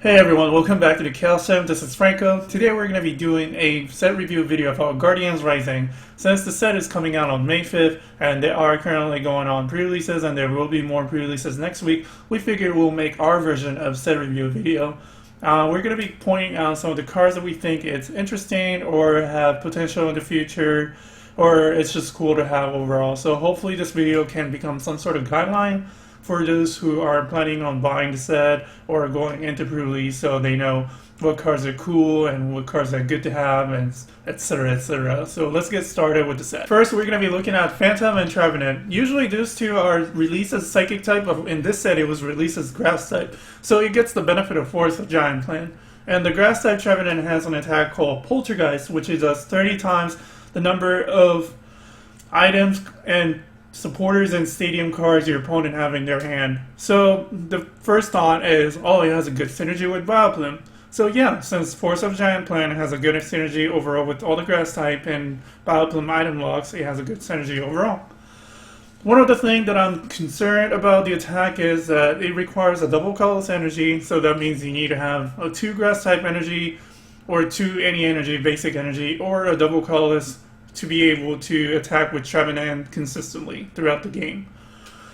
Hey everyone, welcome back to the Calcium. This is Franco. Today we're going to be doing a set review video of our Guardians Rising. Since the set is coming out on May 5th and they are currently going on pre-releases and there will be more pre-releases next week, we figured we'll make our version of set review video. We're going to be pointing out some of the cards that we think it's interesting or have potential in the future, or it's just cool to have overall. So hopefully this video can become some sort of guideline for those who are planning on buying the set or going into pre-release, so they know what cards are cool and what cards are good to have, and etc, etc. So let's get started with the set. First, we're going to be looking at Phantom and Trevenant. Usually those two are released as Psychic type, but in this set it was released as Grass type, so it gets the benefit of Force of Giant Plan. And the Grass type Trevenant has an attack called Poltergeist, which is does 30 times the number of items and supporters and stadium cards your opponent have in their hand. So the first thought is, oh, it has a good synergy with Vileplume. So yeah, since Force of Giant Plan has a good synergy overall with all the grass type and Vileplume item locks, it has a good synergy overall. One of the things that I'm concerned about the attack is that it requires a double colorless energy, so that means you need to have a 2 grass type energy or 2 any energy, basic energy, or a double colorless to be able to attack with Trevenant consistently throughout the game.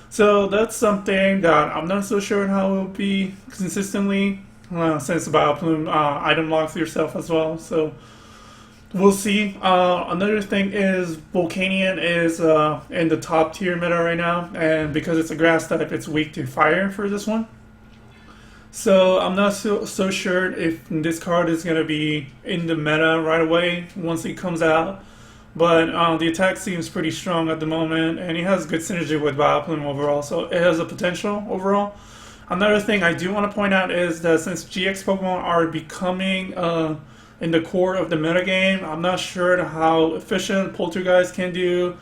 So that's something that I'm not so sure how it will be consistently, since Vileplume item locks yourself as well. So we'll see. Another thing is Volcanion is in the top tier meta right now, and because it's a grass type, it's weak to fire for this one. So I'm not so sure if this card is going to be in the meta right away once it comes out. But the attack seems pretty strong at the moment, and it has good synergy with Vileplume overall, so it has a potential overall. Another thing I do want to point out is that since GX Pokemon are becoming in the core of the metagame, I'm not sure how efficient Poltergeist can do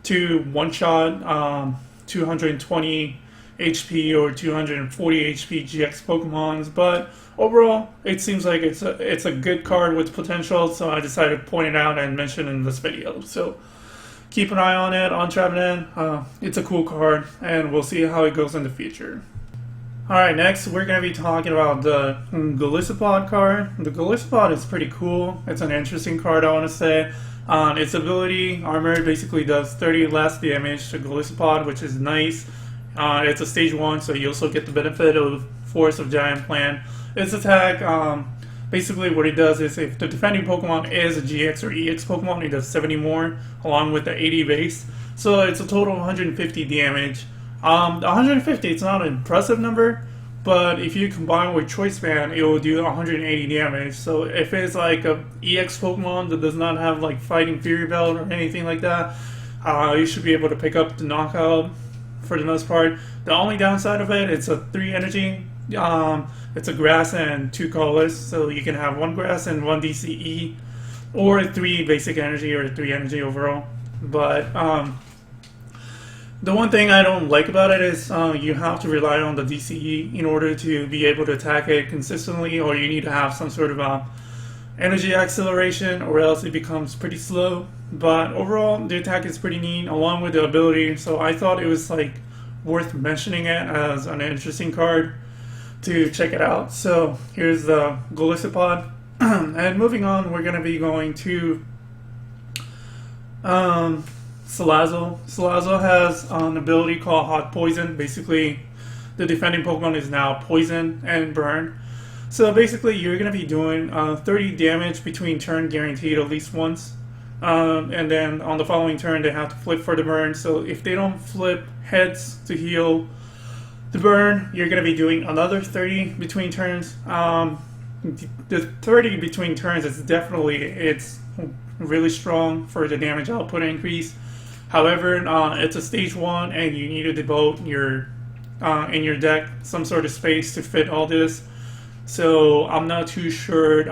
to one-shot 220 HP or 240 HP GX Pokemons, but overall it seems like it's a good card with potential, so I decided to point it out and mention it in this video. So keep an eye on it on Trevenant. It's a cool card, and we'll see how it goes in the future. Alright, next we're going to be talking about the Golisopod card. The Golisopod is pretty cool. It's an interesting card, I want to say. Its ability, Armor, basically does 30 less damage to Golisopod, which is nice. It's a stage 1, so you also get the benefit of Force of Giant Plan. Its attack, basically what it does is if the defending Pokemon is a GX or EX Pokemon, it does 70 more, along with the 80 base. So it's a total of 150 damage. The 150, it's not an impressive number, but if you combine with Choice Band, it will do 180 damage. So if it's like a EX Pokemon that does not have like Fighting Fury Belt or anything like that, you should be able to pick up the knockout for the most part. The only downside of it, it's a 3 energy. It's a grass and 2 colorless, so you can have 1 grass and 1 DCE, or 3 basic energy or 3 energy overall. But the one thing I don't like about it is you have to rely on the DCE in order to be able to attack it consistently, or you need to have some sort of energy acceleration, or else it becomes pretty slow. But overall, the attack is pretty neat, along with the ability, so I thought it was like worth mentioning it as an interesting card to check it out. So here's the Golisopod. And moving on, we're going to be going to Salazzle. Salazzle has an ability called Hot Poison. Basically, the defending Pokemon is now poisoned and burned. So basically, you're going to be doing 30 damage between turn guaranteed at least once. And then on the following turn, they have to flip for the burn. So if they don't flip heads to heal the burn, you're going to be doing another 30 between turns. The 30 between turns is definitely, it's really strong for the damage output increase. However, it's a stage 1, and you need to devote your in your deck some sort of space to fit all this. So I'm not too sure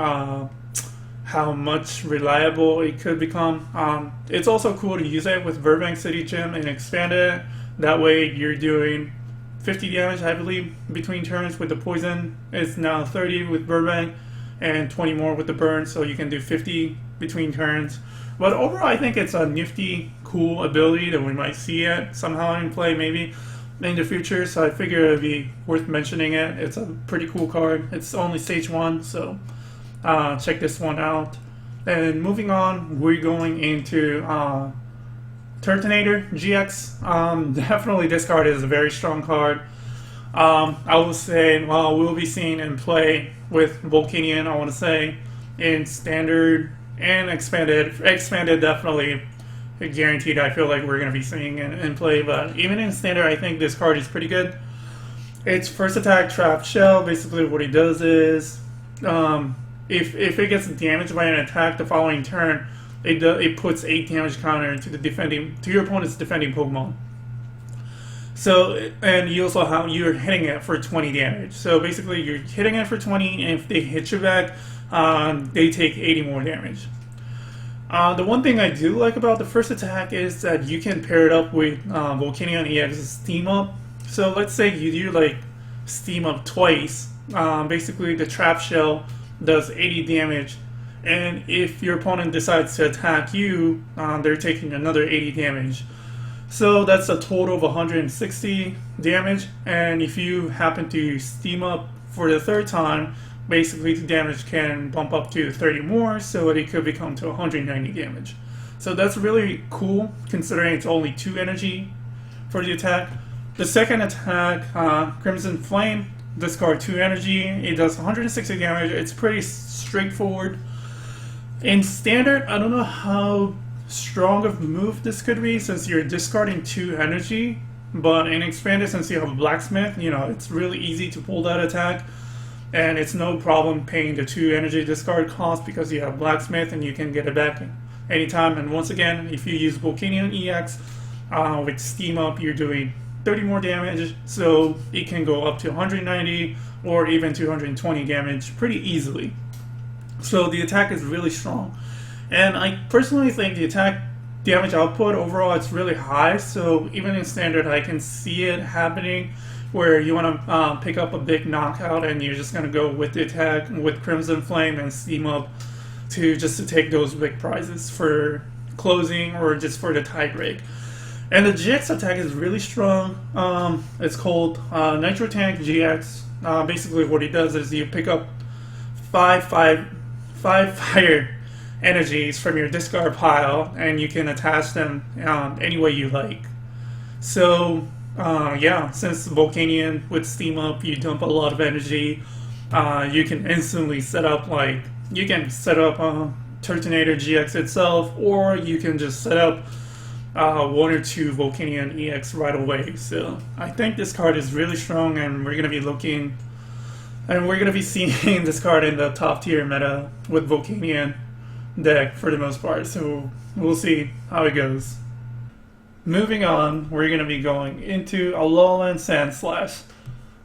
how much reliable it could become. It's also cool to use it with Burbank City Gym and expand it. That way you're doing 50 damage, I believe, between turns with the poison. It's now 30 with Burbank and 20 more with the burn, so you can do 50 between turns. But overall, I think it's a nifty, cool ability that we might see it somehow in play, maybe. in the future, so I figure it'd be worth mentioning it. It's a pretty cool card. It's only stage 1, so check this one out. And moving on, we're going into Turtonator GX. Definitely this card is a very strong card. I will say, well, we'll be seeing in play with Volcanion, I want to say, in standard and expanded. Expanded definitely guaranteed. I feel like we're going to be seeing in play, but even in standard, I think this card is pretty good. Its first attack, Trap Shell. Basically, what he does is, if it gets damaged by an attack the following turn, it puts 8 damage counter to your opponent's defending Pokemon. So, and you also have, you're hitting it for 20 damage. So basically, you're hitting it for 20, and if they hit you back, they take 80 more damage. The one thing I do like about the first attack is that you can pair it up with Volcanion EX's Steam Up. So let's say you do like Steam Up twice. Basically, the Trap Shell does 80 damage, and if your opponent decides to attack you, they're taking another 80 damage. So that's a total of 160 damage, and if you happen to Steam Up for the third time, basically the damage can bump up to 30 more, so it could become to 190 damage. So that's really cool, considering it's only 2 energy for the attack. The second attack, Crimson Flame, discard 2 energy, it does 160 damage. It's pretty straightforward. In standard, I don't know how strong of a move this could be, since you're discarding 2 energy, but in expanded, since you have a Blacksmith, you know, it's really easy to pull that attack, and it's no problem paying the 2 energy discard cost because you have Blacksmith and you can get it back anytime. And once again, if you use Volcanion EX with Steam Up, you're doing 30 more damage, so it can go up to 190 or even 220 damage pretty easily. So the attack is really strong. And I personally think the attack damage output overall it's really high, so even in standard I can see it happening where you want to pick up a big knockout and you're just going to go with the attack with Crimson Flame and Steam Up to take those big prizes for closing or just for the tie break. And the GX attack is really strong. It's called Nitro Tank GX. Basically what he does is you pick up 5 fire energies from your discard pile, and you can attach them any way you like. So, yeah, since Volcanion with Steam Up, you dump a lot of energy, you can instantly set up, Turtonator GX itself, or you can just set up 1 or 2 Volcanion EX right away. So, I think this card is really strong, and we're going to be seeing this card in the top tier meta with Volcanion deck for the most part, so we'll see how it goes. Moving on, we're going to be going into Alolan Sandslash.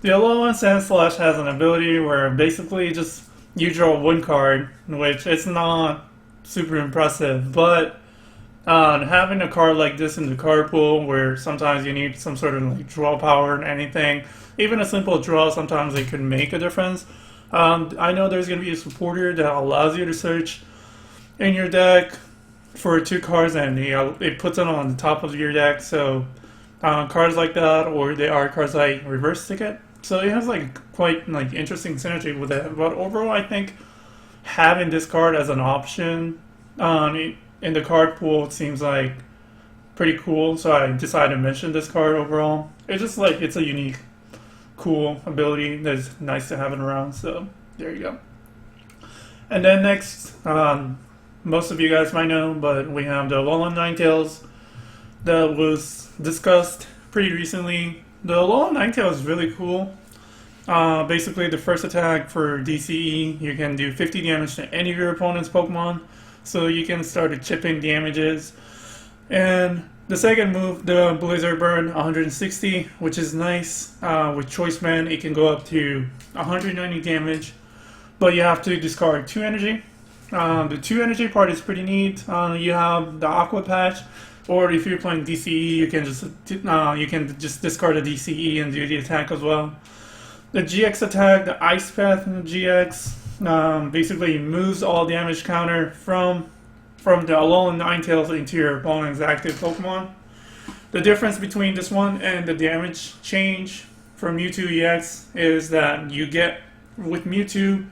The Alolan Sandslash has an ability where basically just you draw 1 card, which it's not super impressive, but having a card like this in the card pool where sometimes you need some sort of like draw power and anything, even a simple draw, sometimes it can make a difference. I know there's going to be a supporter that allows you to search in your deck for 2 cards, and it puts it on the top of your deck. So cards like that, or they are cards like Reverse Ticket. So it has like quite like interesting synergy with it. But overall, I think having this card as an option in the card pool, it seems like pretty cool. So I decided to mention this card overall. It's just like it's a unique, cool ability that's nice to have it around. So there you go. And then next, most of you guys might know, but we have the Alolan Ninetales that was discussed pretty recently. The Alolan Ninetales is really cool. Basically, the first attack for DCE, you can do 50 damage to any of your opponent's Pokemon, so you can start chipping damages. And the second move, the Blizzard Burn, 160, which is nice. With Choice Man, it can go up to 190 damage, but you have to discard 2 energy. The 2 energy part is pretty neat. You have the Aqua Patch, or if you're playing DCE, you can just discard a DCE and do the attack as well. The GX attack, the Ice Path GX, basically moves all damage counter from the Alolan Ninetales into your opponent's active Pokemon. The difference between this one and the damage change from Mewtwo EX is that you get, with Mewtwo,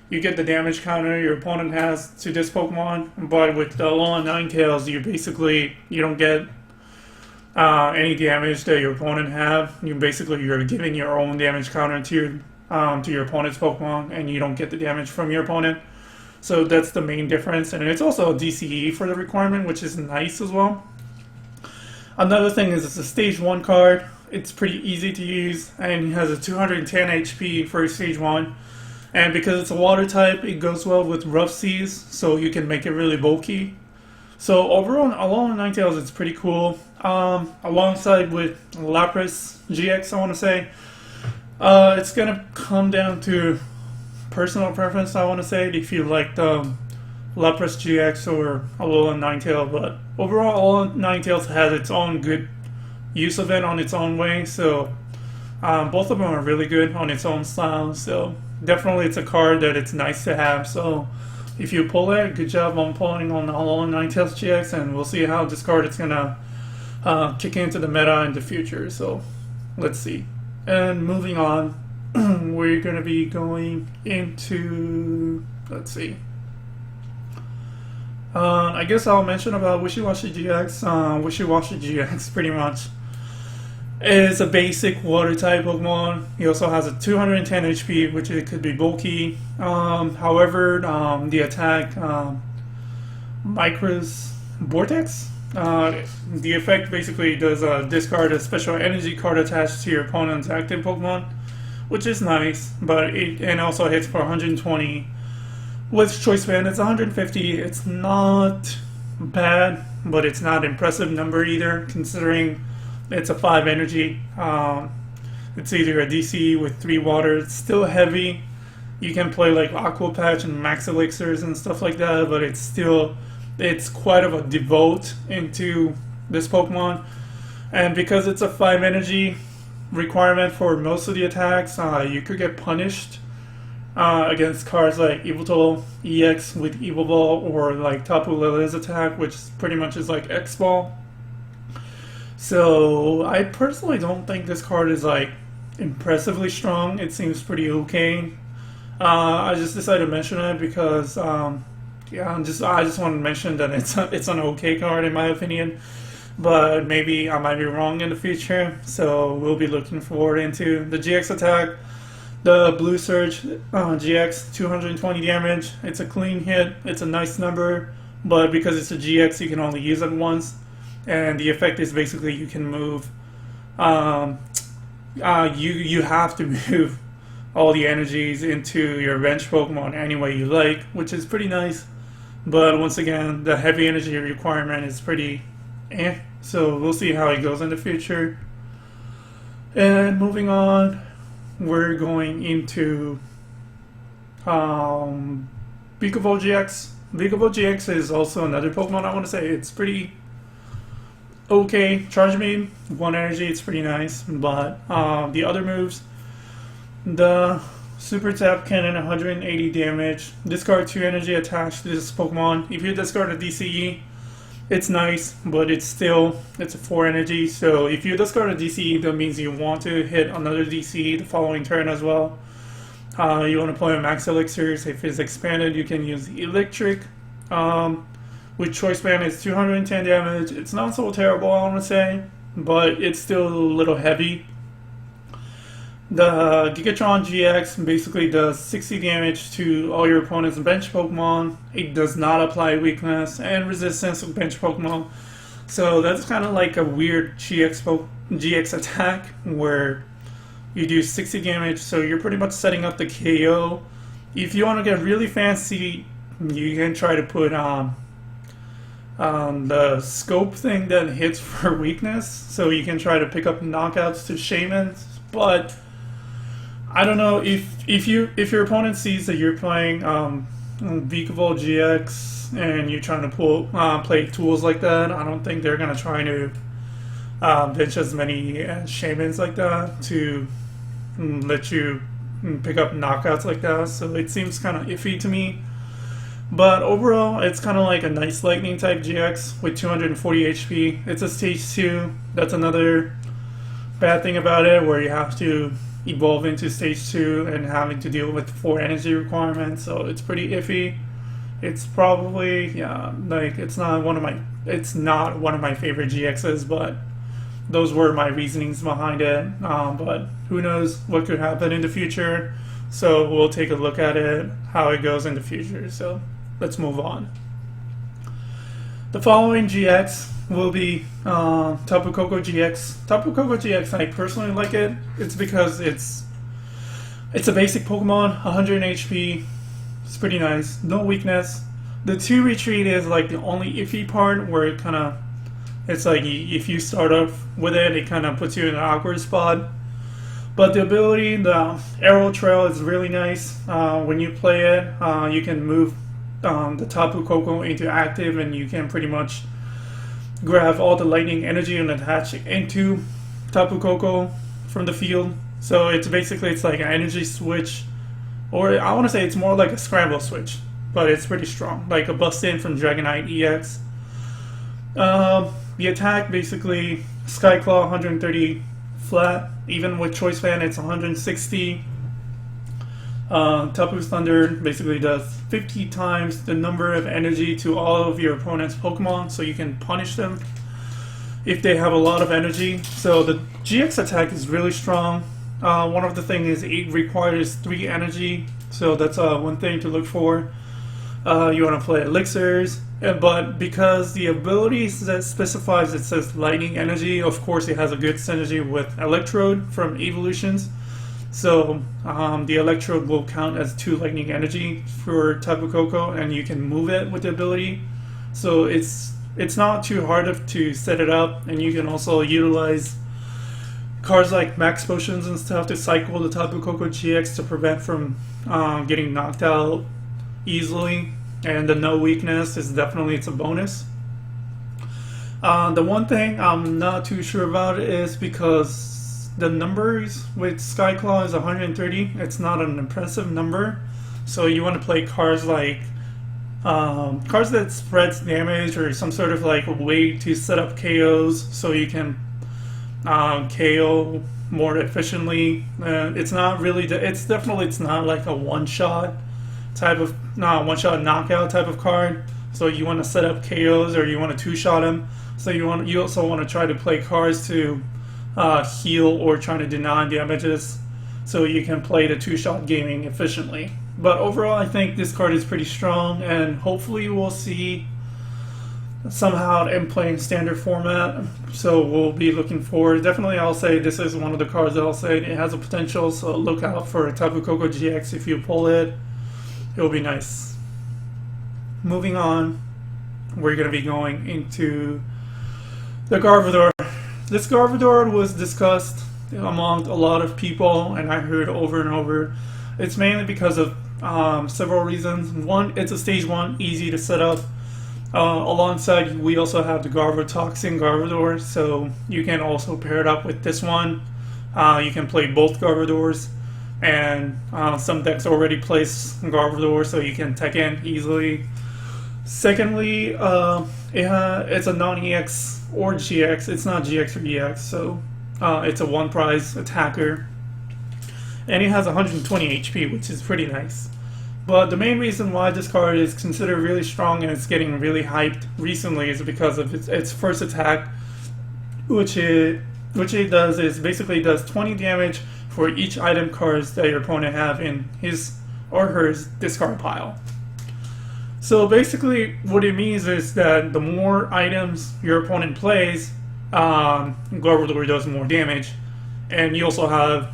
you get the damage counter your opponent has to this Pokemon, but with the Alolan Ninetales, you don't get any damage that your opponent have. You're giving your own damage counter to your opponent's Pokemon, and you don't get the damage from your opponent. So that's the main difference, and it's also a DCE for the requirement, which is nice as well. Another thing is it's a Stage 1 card. It's pretty easy to use, and it has a 210 HP for Stage 1. And because it's a water type, it goes well with rough seas, so you can make it really bulky. So overall, Alolan Ninetales, it's pretty cool. Alongside with Lapras GX, I want to say. It's going to come down to personal preference, I want to say, if you like the Lapras GX or Alolan Ninetales. But overall, Alolan Ninetales has its own good use of it on its own way. So both of them are really good on its own style. So definitely it's a card that it's nice to have. So if you pull it, good job on pulling on Alolan Ninetales GX, and we'll see how this card is going to kick into the meta in the future. So let's see. And moving on, we're going to be going into, let's see. I guess I'll mention about Wishy-Washy GX. Wishy-Washy GX pretty much is a basic water type Pokemon. He also has a 210 HP, which it could be bulky. However, the attack Micros Vortex. The effect basically does discard a special energy card attached to your opponent's active Pokemon, which is nice, but it also hits for 120. With Choice Band, it's 150. It's not bad, but it's not an impressive number either, considering it's a 5 energy. It's either a DC with 3 water. It's still heavy. You can play like Aqua Patch and Max Elixirs and stuff like that, but it's quite of a devote into this Pokemon. And because it's a 5 energy requirement for most of the attacks, you could get punished against cards like Yveltal EX with Evil Ball, or like Tapu Lele's attack, which pretty much is like X Ball. So I personally don't think this card is like impressively strong. It seems pretty okay. I just decided to mention it because I just want to mention that it's an okay card in my opinion, but maybe I might be wrong in the future. So we'll be looking forward into the GX attack. The Blue Surge GX, 220 damage. It's a clean hit. It's a nice number, but because it's a GX, you can only use it once. And the effect is basically you can move. You have to move all the energies into your bench Pokemon any way you like, which is pretty nice. But once again, the heavy energy requirement is pretty so we'll see how it goes in the future. And moving on, we're going into Vikavolt GX. Vikavolt GX is also another Pokemon I want to say. It's pretty okay. Charge Beam, 1 energy, it's pretty nice. But the other moves, the Super Tap Cannon, 180 damage. Discard 2 energy attached to this Pokemon. If you discard a DCE, it's nice, but it's a 4 energy. So if you discard a DCE, that means you want to hit another DCE the following turn as well. You want to play a Max Elixirs. If it's expanded, you can use Electric. With Choice Band, it's 210 damage. It's not so terrible, I want to say, but it's still a little heavy. The Gigatron GX basically does 60 damage to all your opponent's bench Pokemon. It does not apply weakness and resistance to bench Pokemon. So that's kind of like a weird GX attack where you do 60 damage, so you're pretty much setting up the KO. If you want to get really fancy, you can try to put the scope thing that hits for weakness, so you can try to pick up knockouts to Shamans, but I don't know if your opponent sees that you're playing Vikavolt GX and you're trying to play tools like that. I don't think they're gonna try to bench as many Shamans like that to let you pick up knockouts like that. So it seems kind of iffy to me. But overall, it's kind of like a nice lightning type GX with 240 HP. It's a stage 2. that's another bad thing about it, where you have to evolve into stage 2 and having to deal with 4 energy requirements, so it's pretty iffy. It's probably, yeah, like it's not one of my favorite GXs, but those were my reasonings behind it. But who knows what could happen in the future, so we'll take a look at it, how it goes in the future. So let's move on. The following GX will be Tapu Koko GX. Tapu Koko GX, I personally like it. It's because it's a basic Pokemon, 100 HP. It's pretty nice. No weakness. The 2 retreat is like the only iffy part, where it kind of, it's like if you start off with it, it kind of puts you in an awkward spot. But the ability, the arrow trail is really nice. When you play it, you can move the Tapu Koko into active, and you can pretty much grab all the lightning energy and attach it into Tapu Koko from the field. So it's basically, it's like an energy switch, or I want to say it's more like a scramble switch, but it's pretty strong, like a bust in from Dragonite EX. The attack, basically Sky Claw 130 flat, even with Choice Fan it's 160. Tapu's Thunder basically does 50 times the number of energy to all of your opponent's Pokemon, so you can punish them if they have a lot of energy. So the GX attack is really strong. One of the things is it requires 3 energy, so that's one thing to look for. You want to play elixirs, but because the ability that specifies, it says lightning energy, of course it has a good synergy with Electrode from Evolutions. So the Electrode will count as 2 lightning energy for Tapu Koko, and you can move it with the ability. So it's not too hard to set it up, and you can also utilize cards like Max Potions and stuff to cycle the Tapu Koko GX to prevent from getting knocked out easily. And the no weakness is definitely, it's a bonus. The one thing I'm not too sure about is because the numbers with Sky Claw is 130. It's not an impressive number, so you want to play cards like cards that spreads damage, or some sort of like a way to set up KOs so you can KO more efficiently. It's not really, it's not like a one-shot type of, one-shot knockout type of card. So you want to set up KOs, or you want to two-shot them. So you also want to try to play cards to heal or try to deny damages, so you can play the two-shot gaming efficiently. But overall, I think this card is pretty strong, and hopefully we'll see somehow in playing standard format. So we'll be looking forward. Definitely, I'll say this is one of the cards that I'll say it has a potential. So look out for Tapu Koko GX. If you pull it, it'll be nice. Moving on, we're going to be going into the Garbodor. This Garbodor was discussed among a lot of people, and I heard over and over. It's mainly because of several reasons. One, it's a stage 1, easy to set up. Alongside, we also have the Garbotoxin Garbodor, so you can also pair it up with this one. You can play both Garbodors, and some decks already place Garbodor, so you can tech in easily. Secondly, it's a non-EX or GX. It's not GX or EX, so it's a one-prize attacker. And it has 120 HP, which is pretty nice. But the main reason why this card is considered really strong and it's getting really hyped recently is because of its first attack, which it does is basically does 20 damage for each item cards that your opponent have in his or her discard pile. So basically what it means is that the more items your opponent plays, Garbodor does more damage. And you also have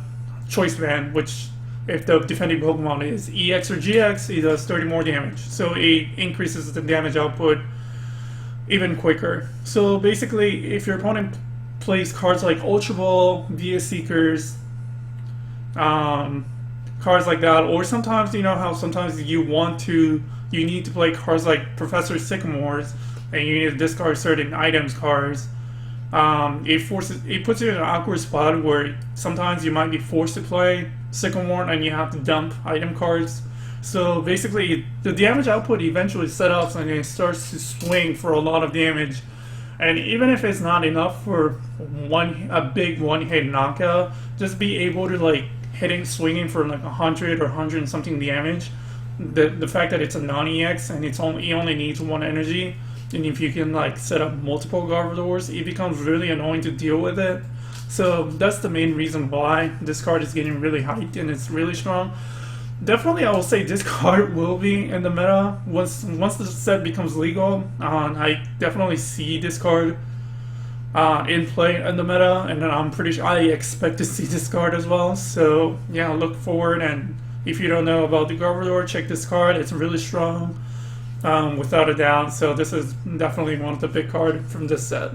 Choice Band, which if the defending Pokemon is EX or GX, it does 30 more damage. So it increases the damage output even quicker. So basically, if your opponent plays cards like Ultra Ball, VS Seekers, cards like that, or sometimes, you know how sometimes you need to play cards like Professor Sycamore's, and you need to discard certain items cards. It puts you in an awkward spot where sometimes you might be forced to play Sycamore and you have to dump item cards. So basically, the damage output eventually set up and it starts to swing for a lot of damage. And even if it's not enough for a big one-hit knockout, just be able to like hitting swinging for like 100 or 100 and something damage. The fact that it's a non-EX and it only needs one energy, and if you can like set up multiple Garbodors, it becomes really annoying to deal with it. So that's the main reason why this card is getting really hyped and it's really strong. Definitely, I will say this card will be in the meta once the set becomes legal. I definitely see this card in play in the meta, and I'm pretty sure I expect to see this card as well. So yeah, look forward. And if you don't know about the Garbodor, check this card. It's really strong, without a doubt. So this is definitely one of the big cards from this set.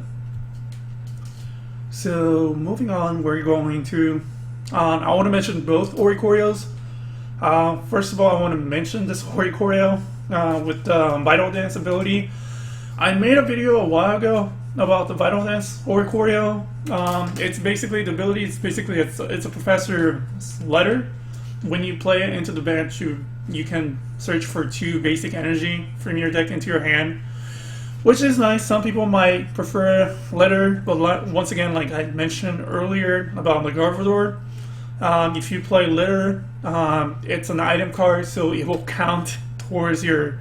So moving on, we're going to. I want to mention both Oricorios. First of all, I want to mention this Oricorio with the Vital Dance ability. I made a video a while ago about the Vital Dance Oricorio. It's basically the ability. It's a professor's letter. When you play it into the bench, you can search for 2 basic energy from your deck into your hand, which is nice. Some people might prefer letter, but once again, like I mentioned earlier about the Garbodor, if you play litter, it's an item card, so it will count towards your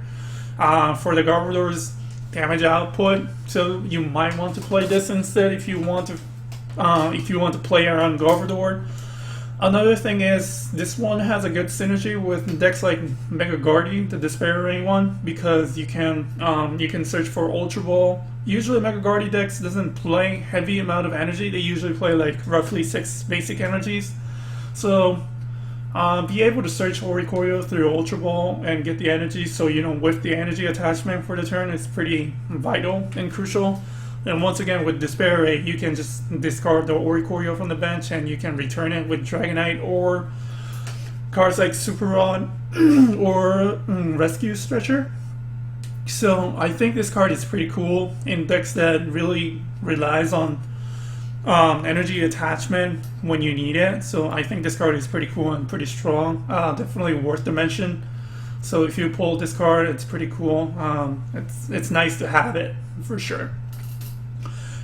for the Garbodor's damage output. So you might want to play this instead if you want to play around Garbodor. Another thing is this one has a good synergy with decks like Mega Guardi, the Despair Ring one, because you can search for Ultra Ball. Usually Mega Guardi decks doesn't play heavy amount of energy. They usually play like roughly 6 basic energies. So be able to search Oricorio through Ultra Ball and get the energy. So with the energy attachment for the turn, it's pretty vital and crucial. And once again, with Despair Ray, you can just discard the Oricorio from the bench and you can return it with Dragonite or cards like Super Rod or Rescue Stretcher. So I think this card is pretty cool in decks that really relies on energy attachment when you need it. So I think this card is pretty cool and pretty strong. Definitely worth the mention. So if you pull this card, it's pretty cool. It's nice to have it for sure.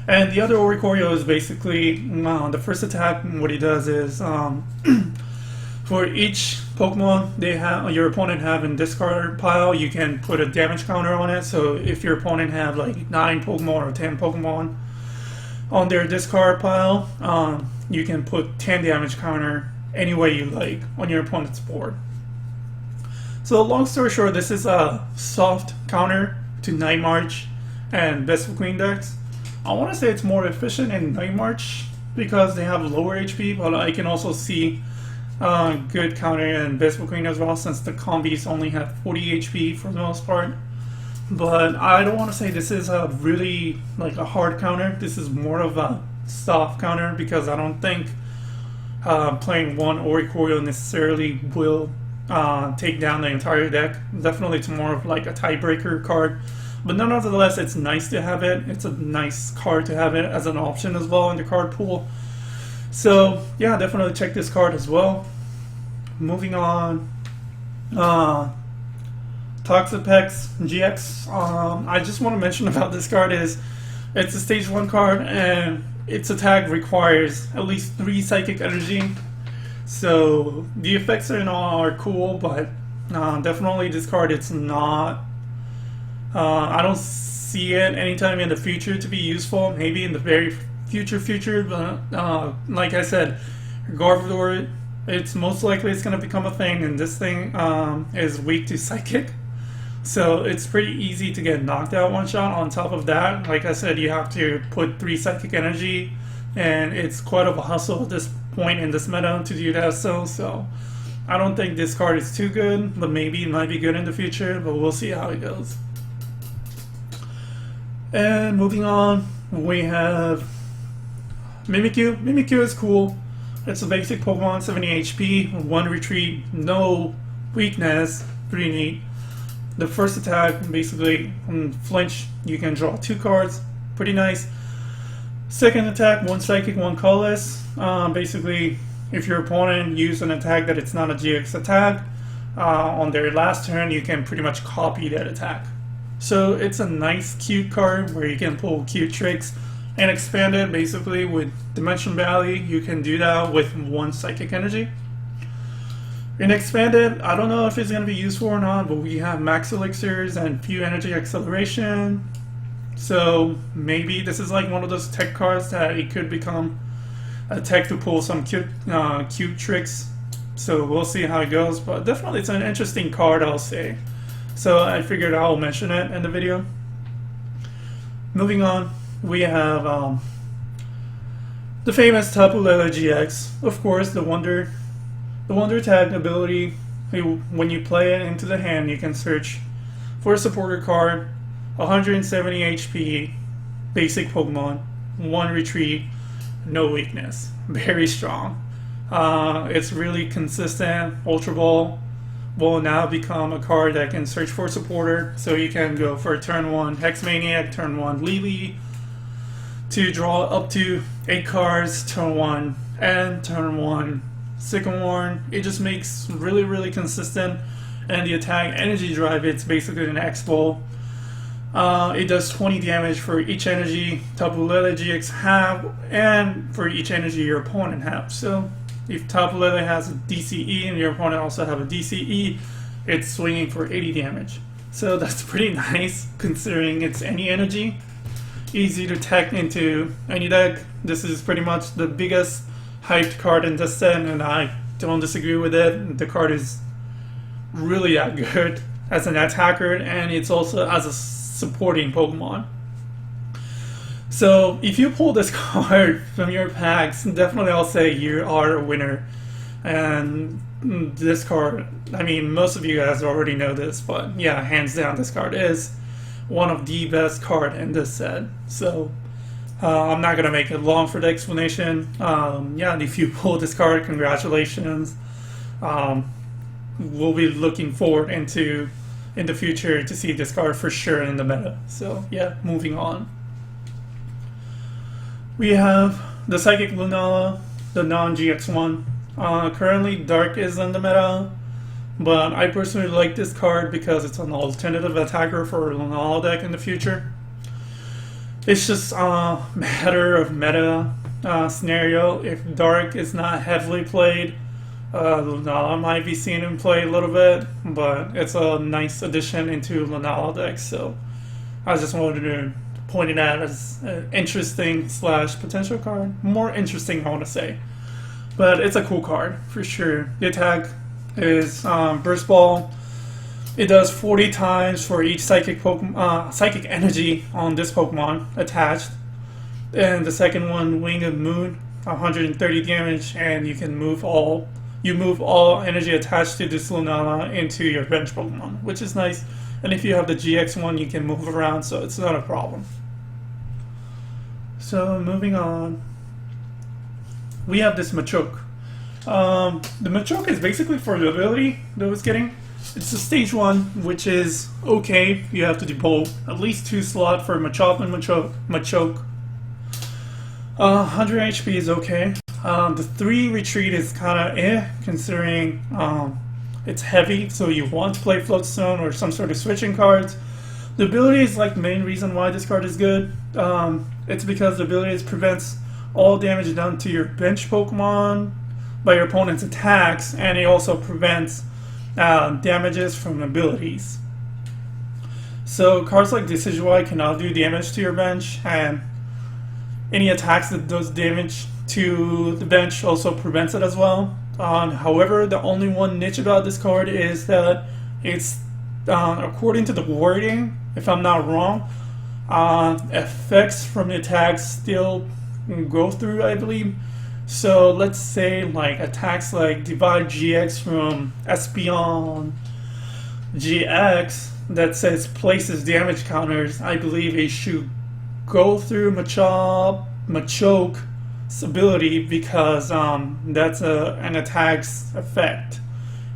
And the other Oricorio is basically the first attack. What he does is for each Pokemon your opponent have in discard pile, you can put a damage counter on it. So if your opponent have like 9 Pokemon or 10 Pokemon on their discard pile, you can put 10 damage counter any way you like on your opponent's board. So long story short, this is a soft counter to Night March and Best of Queen decks. I want to say it's more efficient in Night March because they have lower HP, but I can also see good counter in Best of Queen as well, since the combis only have 40 HP for the most part. But I don't want to say this is a really like a hard counter. This is more of a soft counter because I don't think playing one Oricorio necessarily will take down the entire deck. Definitely it's more of like a tiebreaker card. But nonetheless, it's nice to have it. It's a nice card to have it as an option as well in the card pool. So yeah, definitely check this card as well. Moving on, Toxapex GX. I just want to mention about this card is it's a stage 1 card and its attack requires at least 3 psychic energy. So the effects are cool, but definitely this card, it's not. I don't see it anytime in the future to be useful. Maybe in the very future, but like I said, Garbodor, it's most likely it's going to become a thing, and this thing is weak to Psychic. So it's pretty easy to get knocked out one shot. On top of that, like I said, you have to put 3 Psychic energy, and it's quite of a hustle at this point in this meta to do that. So I don't think this card is too good, but maybe it might be good in the future, but we'll see how it goes. And moving on, we have Mimikyu. Mimikyu is cool. It's a basic Pokemon, 70 HP, 1 retreat, no weakness, pretty neat. The first attack, basically, flinch, you can draw 2 cards, pretty nice. Second attack, 1 psychic, 1 colorless. Basically, if your opponent uses an attack that it's not a GX attack, on their last turn, you can pretty much copy that attack. So it's a nice cute card where you can pull cute tricks and expand it basically with Dimension Valley. You can do that with one psychic energy. In expanded, I don't know if it's going to be useful or not, but we have max elixirs and few energy acceleration. So maybe this is like one of those tech cards that it could become a tech to pull some cute tricks. So we'll see how it goes, but definitely it's an interesting card, I'll say. So I figured I'll mention it in the video. Moving on, we have the famous Tapu Lele GX. Of course, the Wonder Tag ability. When you play it into the hand, you can search for a supporter card, 170 HP, basic Pokemon, 1 retreat, no weakness. Very strong. It's really consistent. Ultra Ball will now become a card that can search for supporter, so you can go for turn 1 Hex Maniac, turn 1 Lily, to draw up to 8 cards, turn 1, and turn 1 Sycamore. It just makes really consistent, and the attack energy drive, it's basically an X-Ball. It does 20 damage for each energy Tapu Lele GX have, and for each energy your opponent have. So if Tapu Lele has a DCE and your opponent also have a DCE, it's swinging for 80 damage. So that's pretty nice considering it's any energy. Easy to tech into any deck. This is pretty much the biggest hyped card in this set, and I don't disagree with it. The card is really that good as an attacker, and it's also as a supporting Pokemon. So if you pull this card from your packs, definitely I'll say you are a winner. And this card, I mean, most of you guys already know this, but yeah, hands down, this card is one of the best card in this set. So I'm not gonna make it long for the explanation. Yeah, if you pull this card, congratulations. We'll be looking forward in the future to see this card for sure in the meta. So yeah, moving on. We have the Psychic Lunala, the non-GX one. Currently Dark is in the meta, but I personally like this card because it's an alternative attacker for a Lunala deck in the future. It's just a matter of meta scenario. If Dark is not heavily played, Lunala might be seen in play a little bit, but it's a nice addition into Lunala decks, so I just wanted to point it out as an interesting / potential card. More interesting, I want to say. But it's a cool card, for sure. The attack is Burst Ball. It does 40 times for each psychic energy on this Pokemon attached. And the second one, Wing of Moon, 130 damage, and you can move all energy attached to this Lunala into your bench Pokemon, which is nice. And if you have the GX one, you can move around, so it's not a problem. So moving on, we have this Machoke. The Machoke is basically for the ability that I was getting. It's a stage 1, which is okay. You have to do both. At least 2 slot for Machop and Machoke. 100 HP is okay. The 3 retreat is kind of considering it's heavy, so you want to play Floatstone or some sort of switching cards. The ability is like the main reason why this card is good. It's because the ability prevents all damage done to your bench Pokemon by your opponent's attacks, and it also prevents damages from abilities. So cards like Decidueye cannot do damage to your bench, and any attacks that does damage to the bench also prevents it as well. However, the only one niche about this card is that it's, according to the wording, if I'm not wrong, effects from the attacks still go through, I believe. So let's say like attacks like Divide GX from Espeon GX that says places damage counters, I believe it should go through Machoke's ability because that's an attack's effect.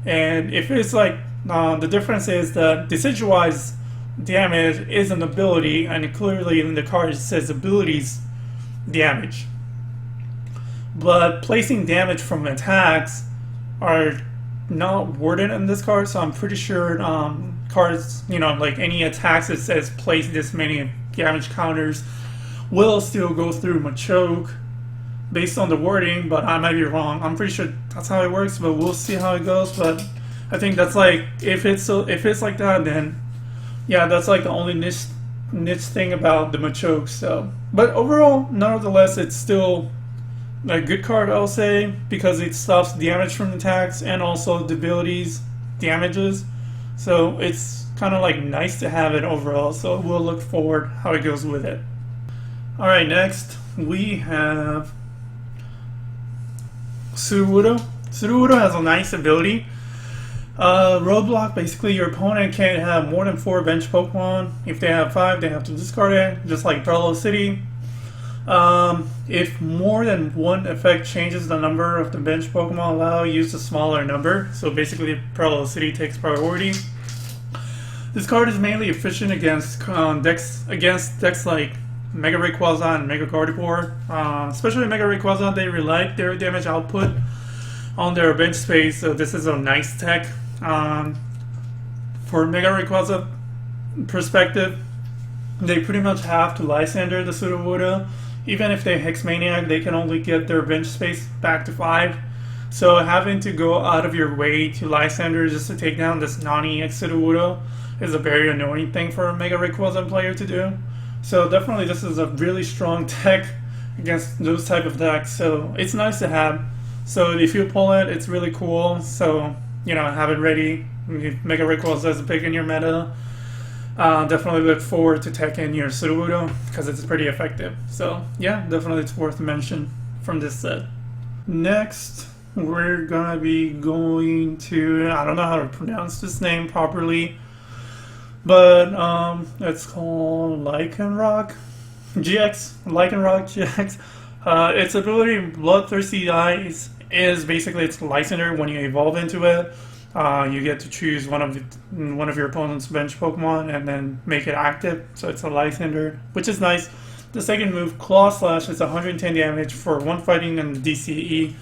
And if it's like the difference is that Decidueye's damage is an ability, and clearly in the card it says abilities damage. But placing damage from attacks are not worded in this card, so I'm pretty sure cards, like any attacks that says place this many damage counters will still go through Machoke based on the wording, but I might be wrong. I'm pretty sure that's how it works, but we'll see how it goes. But I think that's like, if it's like that, then yeah, that's like the only niche thing about the Machoke. So, but overall, nonetheless, it's still a good card, I'll say, because it stops damage from attacks and also the abilities damages. So it's kind of like nice to have it overall. So we'll look forward how it goes with it. All right, next we have Sudowoodo. Sudowoodo has a nice ability. Roadblock, basically your opponent can't have more than 4 bench Pokemon. If they have 5, they have to discard it, just like Parallel City. If more than one effect changes the number of the bench Pokemon allowed, use a smaller number. So basically Parallel City takes priority. This card is mainly efficient against decks like Mega Rayquaza and Mega Gardevoir. Especially Mega Rayquaza, they rely their damage output on their bench space, so this is a nice tech. For Mega Rayquaza perspective, they pretty much have to Lysander the Sudowoodo. Even if they Hex Maniac, they can only get their bench space back to 5. So having to go out of your way to Lysander just to take down this non-EX Sudowoodo is a very annoying thing for a Mega Rayquaza player to do. So definitely this is a really strong tech against those type of decks, so it's nice to have. So if you pull it, it's really cool. So, have it ready. Mega Rayquaza is big in your meta. Definitely look forward to teching your Sudowoodo because it's pretty effective. So yeah, definitely it's worth mention from this set. Next, we're gonna be going to, I don't know how to pronounce this name properly, but it's called Lycanroc GX. Lycanroc GX. Its ability, Bloodthirsty Eyes, is basically its Lysander. When you evolve into it, you get to choose one of your opponent's bench Pokemon and then make it active. So it's a Lysander, which is nice. The second move, Claw Slash, is 110 damage for 1 fighting and DCE.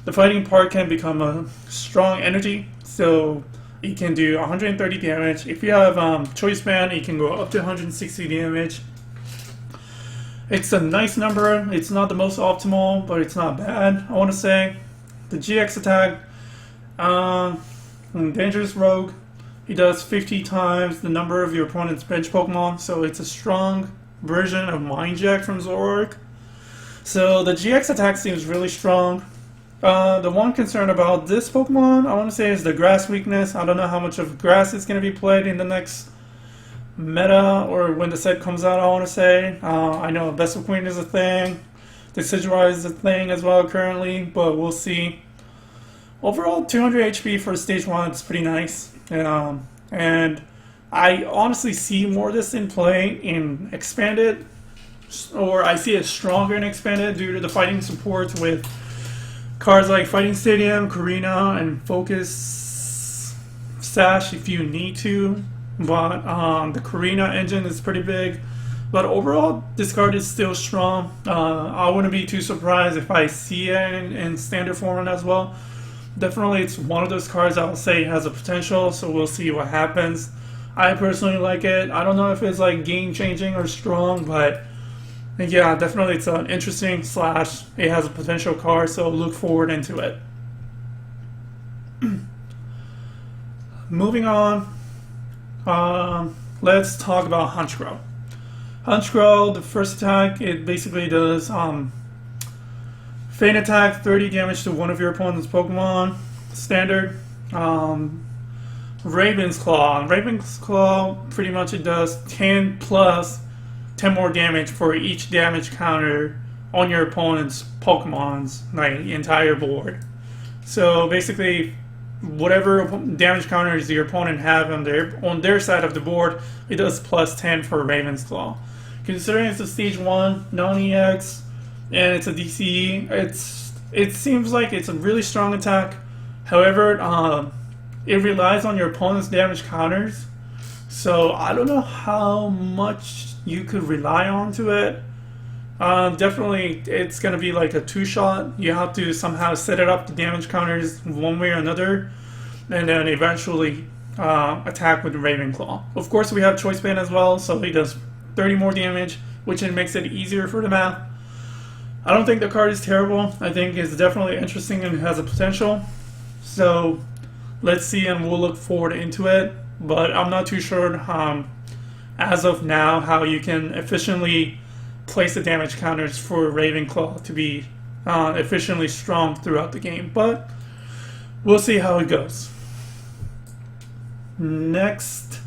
The fighting part can become a strong energy, so it can do 130 damage. If you have Choice Band, it can go up to 160 damage. It's a nice number. It's not the most optimal, but it's not bad, I want to say. The GX attack, Dangerous Rogue, he does 50 times the number of your opponent's bench Pokemon, so it's a strong version of Mind Jack from Zoroark. So the GX attack seems really strong. The one concern about this Pokemon, I want to say, is the grass weakness. I don't know how much of grass is going to be played in the next meta or when the set comes out, I want to say. I know Vessel Queen is a thing. Decidueye is a thing as well currently, but we'll see. Overall, 200 HP for stage 1 is pretty nice. And I honestly see more of this in play in Expanded, or I see it stronger in Expanded due to the fighting support with cards like Fighting Stadium, Karina, and Focus Sash if you need to. But the Karina engine is pretty big. But overall, this card is still strong. I wouldn't be too surprised if I see it in standard format as well. Definitely, it's one of those cards I would say has a potential, so we'll see what happens. I personally like it. I don't know if it's like game-changing or strong, but yeah, definitely it's an interesting slash. It has a potential card, so look forward into it. Moving on, let's talk about Honchkrow. Honchkrow, the first attack, it basically does Feint Attack, 30 damage to one of your opponent's Pokemon. Standard. Raven's Claw. Raven's Claw, pretty much it does 10 plus 10 more damage for each damage counter on your opponent's Pokemon's entire board. So basically, whatever damage counters your opponent have on their side of the board, it does plus 10 for Raven's Claw. Considering it's a stage 1 non-EX and it's a DCE, it seems like it's a really strong attack. However, it relies on your opponent's damage counters, so I don't know how much you could rely on to it. Definitely, it's going to be like a 2-shot. You have to somehow set it up, the damage counters, one way or another. and then eventually attack with Ravenclaw. Of course, we have Choice Band as well, so he does 30 more damage, which makes it easier for the math. I don't think the card is terrible. I think it's definitely interesting and has a potential. So let's see, and we'll look forward into it. But I'm not too sure as of now how you can efficiently place the damage counters for Ravenclaw to be efficiently strong throughout the game. But we'll see how it goes. Next,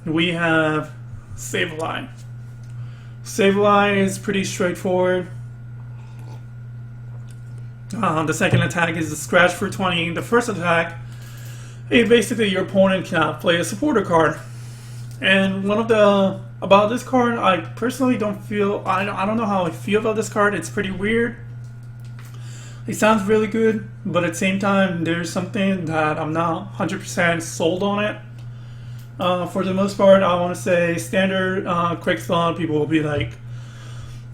we have Sableye. Sableye is pretty straightforward. The second attack is a scratch for 20. The first attack, basically your opponent cannot play a supporter card. And about this card, I personally don't feel, I don't know how I feel about this card. It's pretty weird. It sounds really good, but at the same time, there's something that I'm not 100% sold on it. For the most part, I want to say standard quick thought, people will be like,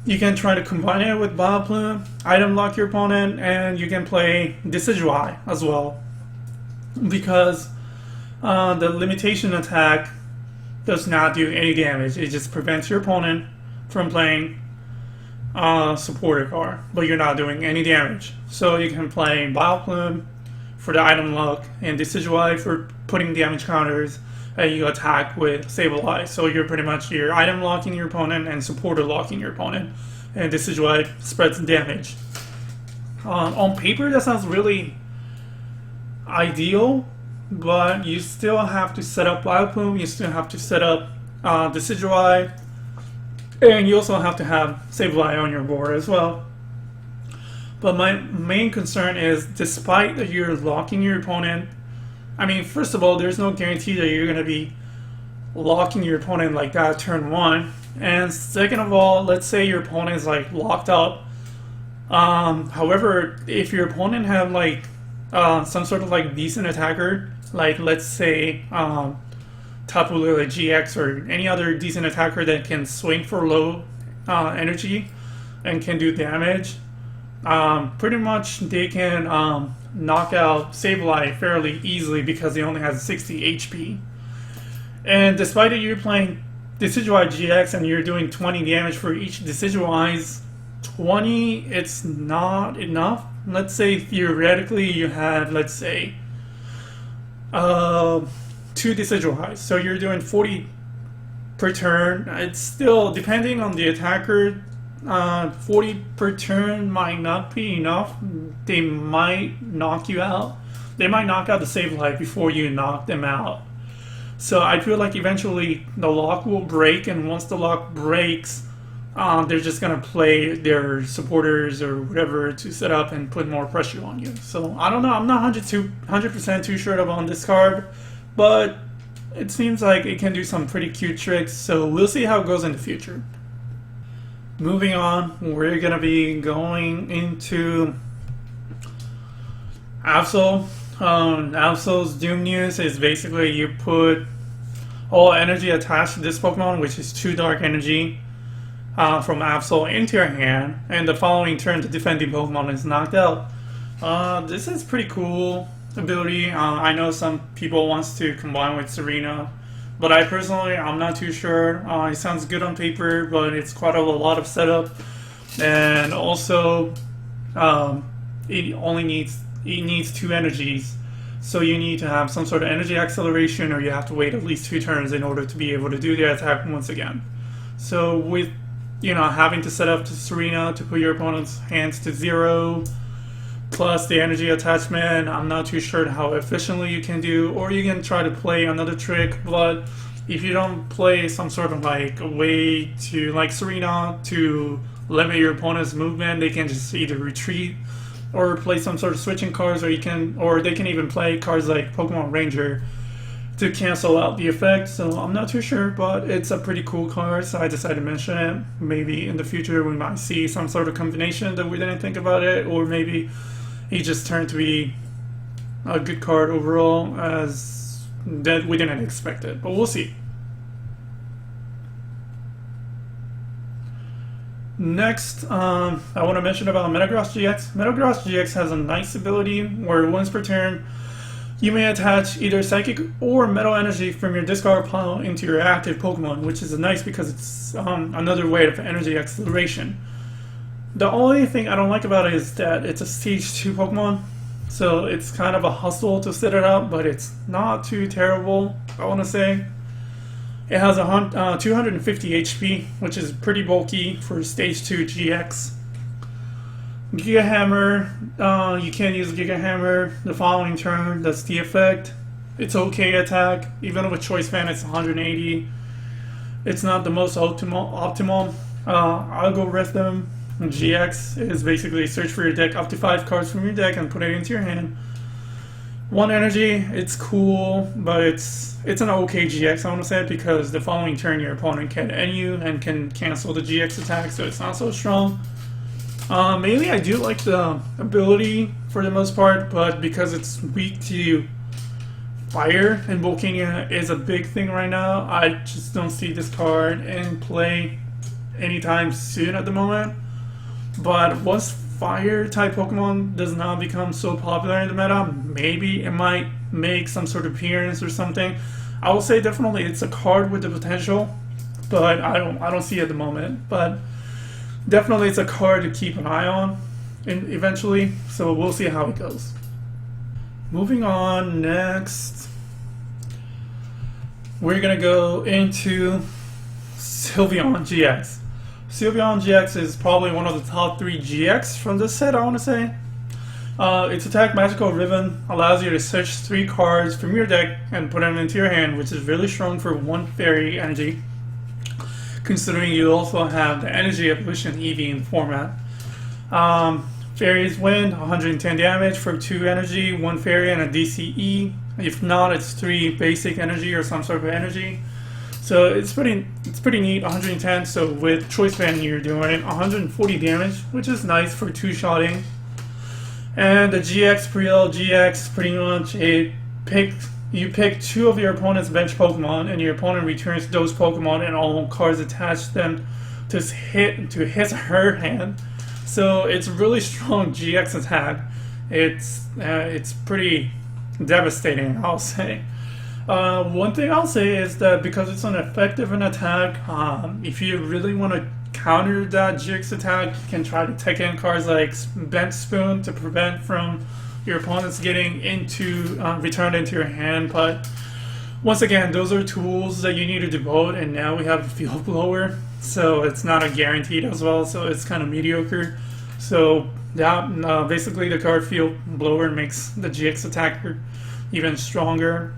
you can try to combine it with Vileplume, item lock your opponent, and you can play Decidueye as well. Because the limitation attack does not do any damage. It just prevents your opponent from playing supporter card, but you're not doing any damage. So you can play Vileplume for the item lock and Decidueye for putting damage counters, and you attack with Sableye. So you're pretty much your item locking your opponent and supporter locking your opponent, and Decidueye spreads damage. On paper, that sounds really ideal, but you still have to set up Vileplume, you still have to set up Decidueye, and you also have to have Sableye on your board as well. But my main concern is, despite that you're locking your opponent, I mean, first of all, there's no guarantee that you're going to be locking your opponent like that turn 1. And second of all, let's say your opponent is like locked up. However, if your opponent have like some sort of like decent attacker, like let's say Tapu Lele GX or any other decent attacker that can swing for low energy and can do damage, pretty much they can knock out Sableye fairly easily because he only has 60 HP. And despite it, you're playing Decidueye GX and you're doing 20 damage for each Decidueye's 20, it's not enough. Let's say theoretically you had, let's say, 2 Decidueyes, so you're doing 40 per turn. It's still, depending on the attacker, 40 per turn might not be enough. They might knock you out. They might knock out the Sableye before you knock them out. So I feel like eventually the lock will break, and once the lock breaks, they're just going to play their supporters or whatever to set up and put more pressure on you. So I don't know. I'm not 100% too sure on this card, but it seems like it can do some pretty cute tricks. So we'll see how it goes in the future. Moving on, we're going to be going into Absol. Absol's Doom News is basically you put all energy attached to this Pokemon, which is 2 dark energy from Absol, into your hand, and the following turn the defending Pokemon is knocked out. This is pretty cool ability. I know some people wants to combine with Serena, but I personally, I'm not too sure. It sounds good on paper, but it's quite a lot of setup, and also it needs 2 energies, so you need to have some sort of energy acceleration, or you have to wait at least 2 turns in order to be able to do the attack once again. So with having to set up to Serena to put your opponent's hands to 0, plus the energy attachment, I'm not too sure how efficiently you can do, or you can try to play another trick, but if you don't play some sort of like a way to, like Serena, to limit your opponent's movement, they can just either retreat or play some sort of switching cards, or they can even play cards like Pokemon Ranger to cancel out the effect. So I'm not too sure, but it's a pretty cool card, so I decided to mention it. Maybe in the future we might see some sort of combination that we didn't think about it, or maybe he just turned to be a good card overall as that we didn't expect it, but we'll see. Next, I want to mention about Metagross GX. Metagross GX has a nice ability where once per turn, You may attach either Psychic or Metal Energy from your discard pile into your active Pokemon, which is nice because it's another way of energy acceleration. The only thing I don't like about it is that it's a Stage 2 Pokemon, so it's kind of a hustle to set it up, but it's not too terrible, I want to say. It has 250 HP, which is pretty bulky for Stage 2 GX. Giga Hammer, you can use Giga Hammer the following turn, that's the effect. It's okay attack, even with Choice Band it's 180. It's not the most optimal algorithm. GX is basically search for your deck up to 5 cards from your deck and put it into your hand. 1 energy, it's cool, but it's an okay GX, I want to say, because the following turn your opponent can end you and can cancel the GX attack, so it's not so strong. Mainly I do like the ability for the most part, but because it's weak to fire and Volcania is a big thing right now, I just don't see this card in play anytime soon at the moment. But once fire type Pokemon does not become so popular in the meta, maybe it might make some sort of appearance or something. I will say definitely it's a card with the potential, but I don't see it at the moment. But definitely it's a card to keep an eye on eventually, so we'll see how it goes. Moving on, next we're gonna go into Sylveon GX. Sylveon GX is probably one of the top 3 GX from this set, I want to say. Its attack Magical Ribbon allows you to search 3 cards from your deck and put them into your hand, which is really strong for 1 fairy energy, considering you also have the Energy Evolution Eevee in the format. Fairies win 110 damage for 2 energy, 1 fairy, and a DCE. If not, it's 3 basic energy or some sort of energy. So it's pretty neat, 110. So with Choice Band you're doing 140 damage, which is nice for 2-shotting. And the GX Pre-L GX pretty much you pick 2 of your opponent's bench Pokemon, and your opponent returns those Pokemon and all cards attached them to his her hand. So it's really strong GX attack. It's pretty devastating, I'll say. One thing I'll say is that because it's an effective in attack, if you really want to counter that GX attack, you can try to take in cards like Bent Spoon to prevent from your opponents getting returned into your hand. But once again, those are tools that you need to devote, and now we have a Field Blower, so it's not a guaranteed as well, so it's kind of mediocre. So that basically the card Field Blower makes the GX attacker even stronger.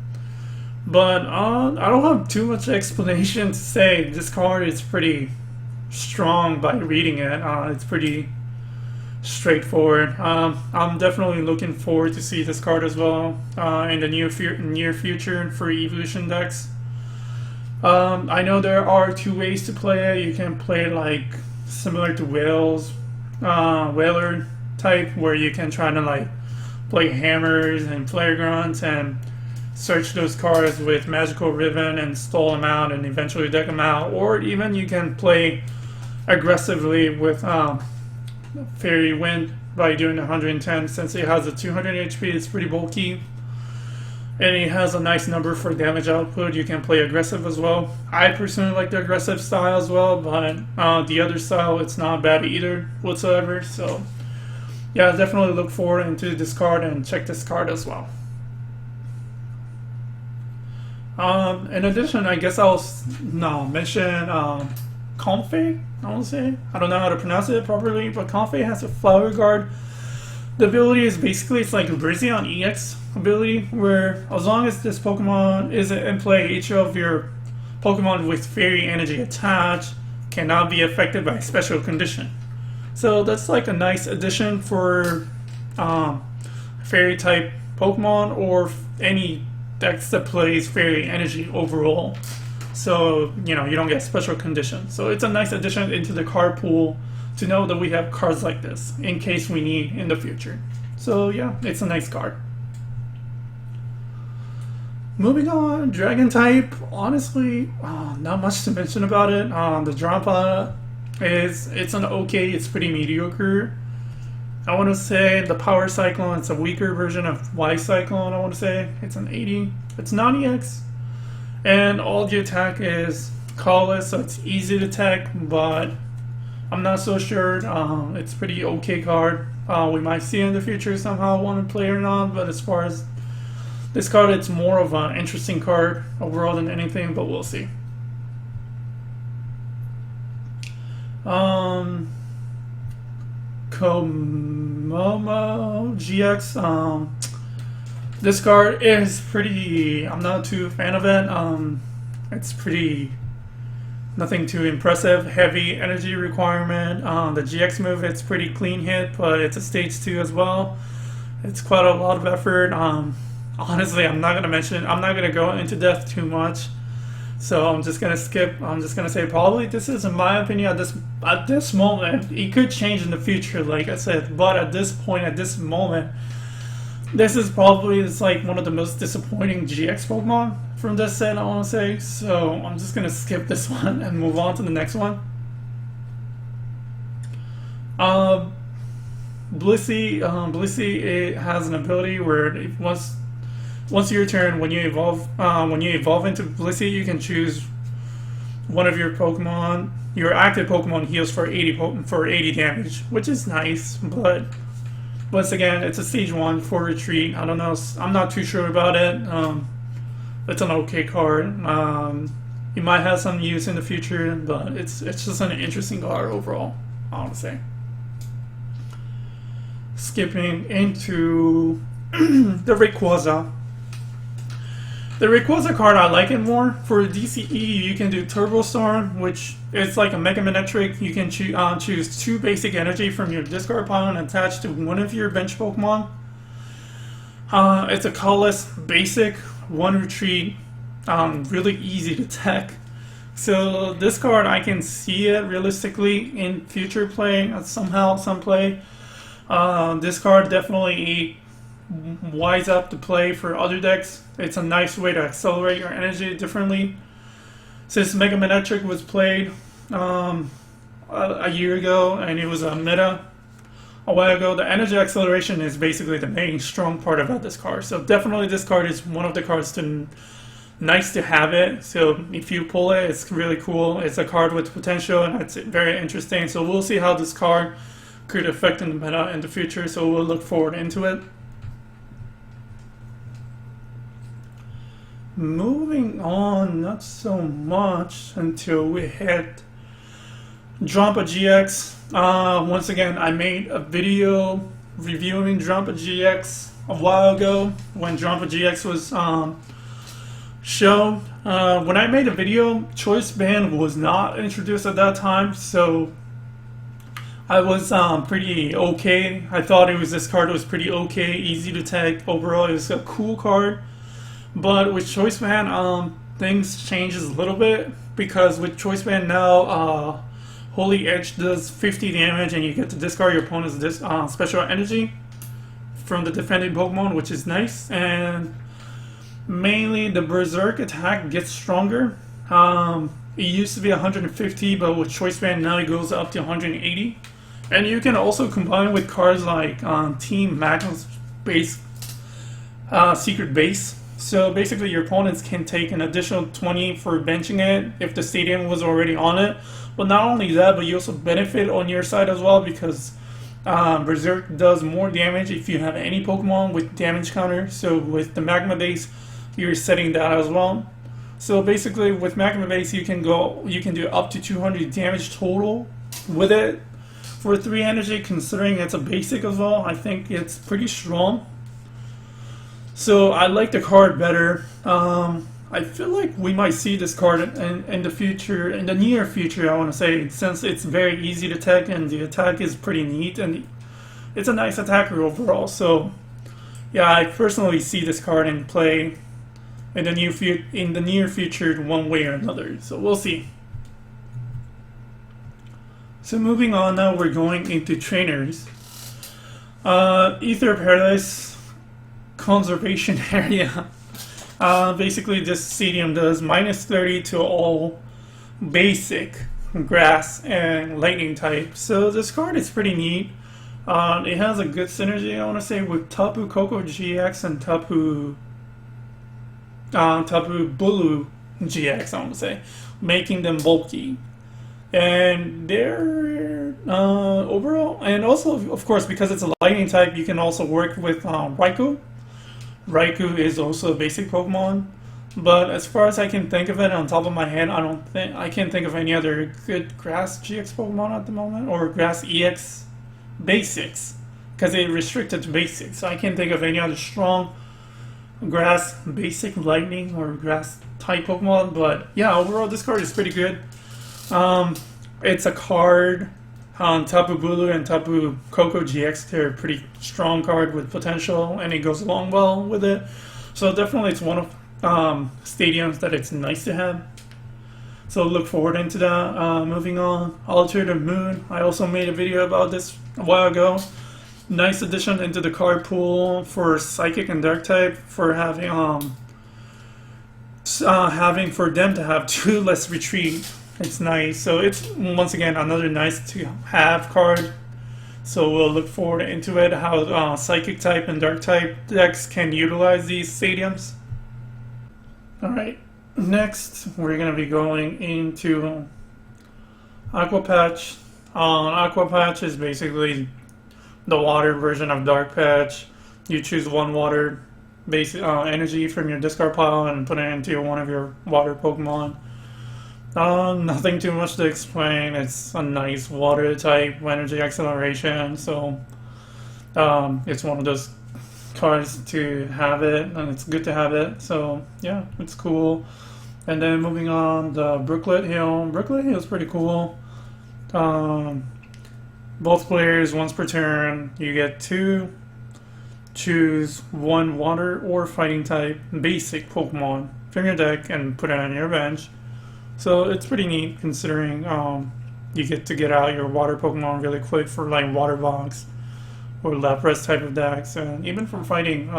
But I don't have too much explanation to say. This card is pretty strong by reading it. It's pretty straightforward. I'm definitely looking forward to see this card as well in the near future for evolution decks. I know there are 2 ways to play it. You can play like similar to Whaler type, where you can try to like play hammers and flare grunts and search those cards with Magical Ribbon and stall them out and eventually deck them out. Or even you can play aggressively with Fairy Wind by doing 110. Since it has a 200 HP, it's pretty bulky. And it has a nice number for damage output. You can play aggressive as well. I personally like the aggressive style as well, but the other style, it's not bad either whatsoever. So yeah, definitely look forward into this card and check this card as well. In addition, I guess I'll mention Comfey, I want to say. I don't know how to pronounce it properly, but Comfey has a Flower Guard. The ability is basically, it's like Brizion EX ability, where as long as this Pokemon is in play, each of your Pokemon with Fairy Energy attached cannot be affected by a special condition. So that's like a nice addition for Fairy type Pokemon or any decks that plays Fairy Energy overall. So, you know, you don't get special conditions. So it's a nice addition into the card pool to know that we have cards like this in case we need in the future. So yeah, it's a nice card. Moving on, Dragon type, honestly, not much to mention about it. The Drampa it's an okay, it's pretty mediocre. I want to say the Power Cyclone. It's a weaker version of Y Cyclone. I want to say it's an 80. It's non-EX, and all the attack is colorless, so it's easy to tech. But I'm not so sure. It's pretty okay card. We might see in the future somehow want to play or not. But as far as this card, it's more of an interesting card overall than anything. But we'll see. Komomo GX. This card is pretty. I'm not too fan of it. It's pretty. Nothing too impressive. Heavy energy requirement. The GX move, it's pretty clean hit, but it's a stage 2 as well. It's quite a lot of effort. Honestly, I'm not gonna go into depth too much. So I'm just gonna skip. I'm just gonna say probably this is, in my opinion, at this moment. It could change in the future, like I said, but at this point, at this moment, this is probably like one of the most disappointing GX Pokemon from this set, I want to say. So I'm just gonna skip this one and move on to the next one. Blissey, it has an ability where it once your turn, when you evolve into Blissey, you can choose one of your Pokemon. Your active Pokemon heals for 80 damage, which is nice. But once again, it's a stage 1 for retreat. I don't know. I'm not too sure about it. It's an okay card. It might have some use in the future, but it's just an interesting card overall, I want to say. Skipping into the Rayquaza. The Rayquaza card, I like it more. For DCE, you can do Turbo Storm, which is like a Mega Manectric. You can choose 2 basic energy from your discard pile and attach to one of your bench Pokemon. It's a colorless basic, 1 retreat, really easy to tech. So this card, I can see it realistically in future play, somehow, some play. This card definitely wise up to play for other decks. It's a nice way to accelerate your energy differently. Since Mega Manectric was played a year ago and it was a meta a while ago, the energy acceleration is basically the main strong part about this card. So definitely this card is one of the cards nice to have it. So if you pull it, it's really cool. It's a card with potential and it's very interesting. So we'll see how this card could affect in the meta in the future. So we'll look forward into it. Moving on, not so much until we hit Drampa GX. Once again, I made a video reviewing Drampa GX a while ago when Drampa GX was shown. When I made a video, Choice Band was not introduced at that time, so I was pretty okay. I thought this card was pretty okay, easy to tag. Overall, it was a cool card. But with Choice Band, things changes a little bit, because with Choice Band now, Holy Edge does 50 damage and you get to discard your opponent's special energy from the defending Pokemon, which is nice. And mainly the Berserk attack gets stronger. It used to be 150, but with Choice Band now it goes up to 180. And you can also combine with cards like Team Magnus base, Secret Base. So basically your opponents can take an additional 20 for benching it if the stadium was already on it. But not only that, but you also benefit on your side as well, because Berserk does more damage if you have any Pokemon with damage counter. So with the Magma Base, you're setting that as well. So basically with Magma Base you can do up to 200 damage total with it for 3 energy, considering it's a basic as well. I think it's pretty strong. So I like the card better. I feel like we might see this card in the future, in the near future, I want to say, since it's very easy to tech and the attack is pretty neat and it's a nice attacker overall. So yeah, I personally see this card in play in the near future one way or another. So we'll see. So moving on now, we're going into trainers. Ether Paradise Conservation Area. Basically this stadium does -30 to all basic grass and lightning type. So this card is pretty neat. It has a good synergy, I want to say, with Tapu Koko GX and Tapu Bulu GX, I want to say, making them bulky. And they're overall, and also, of course, because it's a lightning type, you can also work with Raikou. Raikou is also a basic Pokemon. But as far as I can think of it on top of my head, I can't think of any other good Grass GX Pokemon at the moment, or Grass EX Basics, because they restricted to basics. So I can't think of any other strong Grass Basic Lightning or Grass type Pokemon. But yeah, overall this card is pretty good. It's a card on Tapu Bulu and Tapu Koko GX. They're a pretty strong card with potential, and it goes along well with it. So definitely, it's one of stadiums that it's nice to have. So look forward into that. Moving on, Altered Moon. I also made a video about this a while ago. Nice addition into the card pool for Psychic and Dark type, for having for them to have 2 less retreat. It's nice. So it's once again another nice to have card. So we'll look forward into it, how Psychic type and Dark type decks can utilize these stadiums. Alright, next we're going to be going into Aqua Patch. Aqua Patch is basically the water version of Dark Patch. You choose one water basic energy from your discard pile and put it into one of your water Pokemon. Nothing too much to explain. It's a nice water type energy acceleration, so it's one of those cards to have it, and it's good to have it. So yeah, it's cool. And then moving on, the Brooklet Hill. Brooklet Hill is pretty cool. Both players, once per turn, you get to choose one water or fighting type basic Pokemon from your deck and put it on your bench. So it's pretty neat, considering you get to get out your water Pokemon really quick for like Water Box or Lapras type of decks, and even for fighting.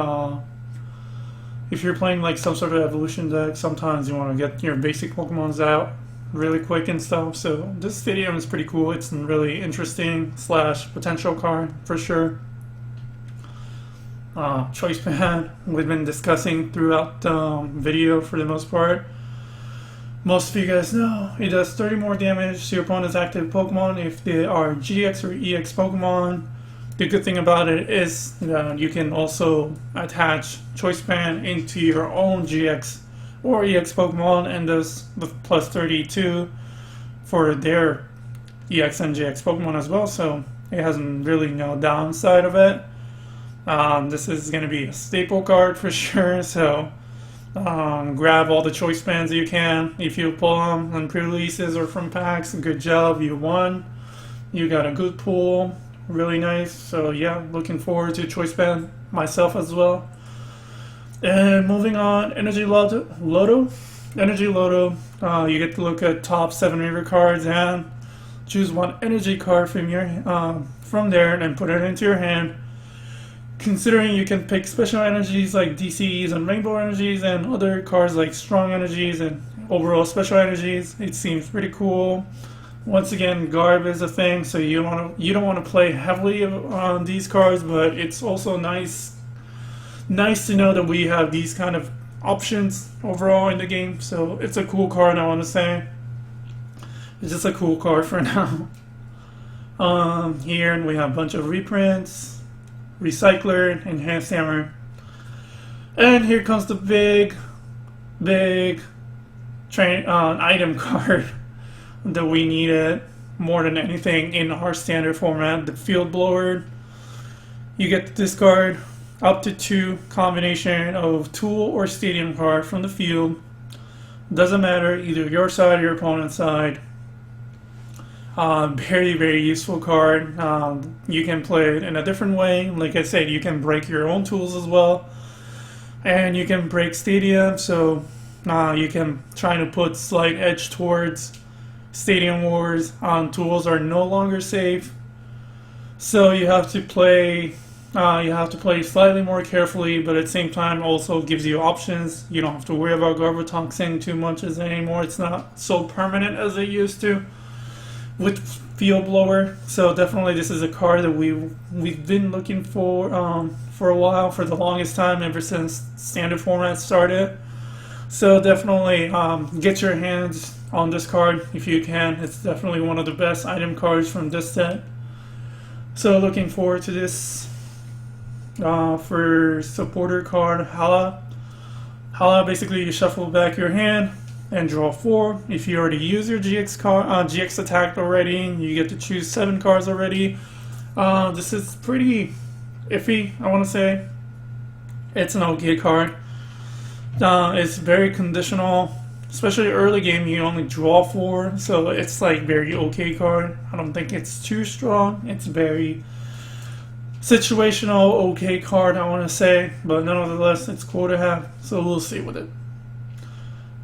If you're playing like some sort of evolution deck, sometimes you want to get your basic Pokemons out really quick and stuff. So this stadium is pretty cool. It's a really interesting / potential card for sure. Choice Band, we've been discussing throughout the video for the most part. Most of you guys know it does 30 more damage to your opponent's active Pokemon if they are GX or EX Pokemon. The good thing about it is that you can also attach Choice Band into your own GX or EX Pokemon, and those with plus 32 for their EX and GX Pokemon as well, so it has really no downside of it. This is going to be a staple card for sure, so grab all the Choice Bands you can. If you pull them on pre-releases or from packs, good job, you won. You got a good pool. Really nice. So yeah, looking forward to Choice Band myself as well. And moving on, Energy Loto. Energy Loto, you get to look at top 7 river cards and choose one energy card from your from there and put it into your hand. Considering you can pick special energies like DCs and rainbow energies and other cards like strong energies and overall special energies, it seems pretty cool. Once again, Garb is a thing, so you don't want to play heavily on these cards, but it's also nice to know that we have these kind of options overall in the game. So it's a cool card, I want to say. It's just a cool card for now. Here we have a bunch of reprints, Recycler, Enhanced Hammer, and here comes the big item card that we needed more than anything in our standard format, the Field Blower. You get to discard up to 2 combination of tool or stadium card from the field. Doesn't matter, either your side or your opponent's side. Very useful card. You can play it in a different way. Like I said, you can break your own tools as well, and you can break stadium, so you can try to put slight edge towards Stadium Wars. Tools are no longer safe, so you have to play slightly more carefully, but at the same time also gives you options. You don't have to worry about Garbotoxin too much anymore. It's not so permanent as it used to, with field blower. So definitely this is a card that we've been looking for a while, for the longest time, ever since standard format started. So definitely get your hands on this card if you can. It's definitely one of the best item cards from this set. So looking forward to this. For supporter card, Hala. Hala, basically you shuffle back your hand and draw 4. If you already use your GX attack already, you get to choose 7 cards already. This is pretty iffy, I want to say. It's an okay card. It's very conditional, especially early game. You only draw 4, so it's like very okay card. I don't think it's too strong. It's very situational, okay card, I want to say, but nonetheless, it's cool to have. So we'll see with it.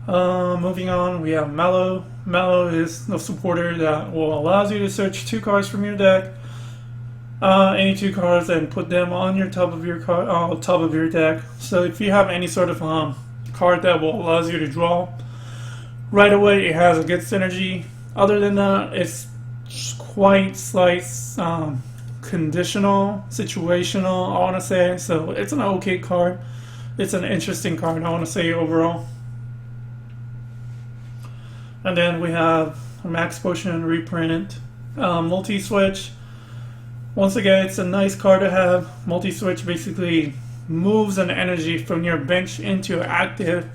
Moving on, we have Mallow. Mallow is the supporter that will allows you to search 2 cards from your deck, any 2 cards, and put them on your top of your deck. So if you have any sort of card that will allows you to draw right away, it has a good synergy. Other than that, it's quite slight, conditional, situational, I want to say. So it's an okay card. It's an interesting card, I want to say, overall. And then we have Max Potion reprint, multi-switch. Once again, it's a nice card to have. Multi-switch basically moves an energy from your bench into active.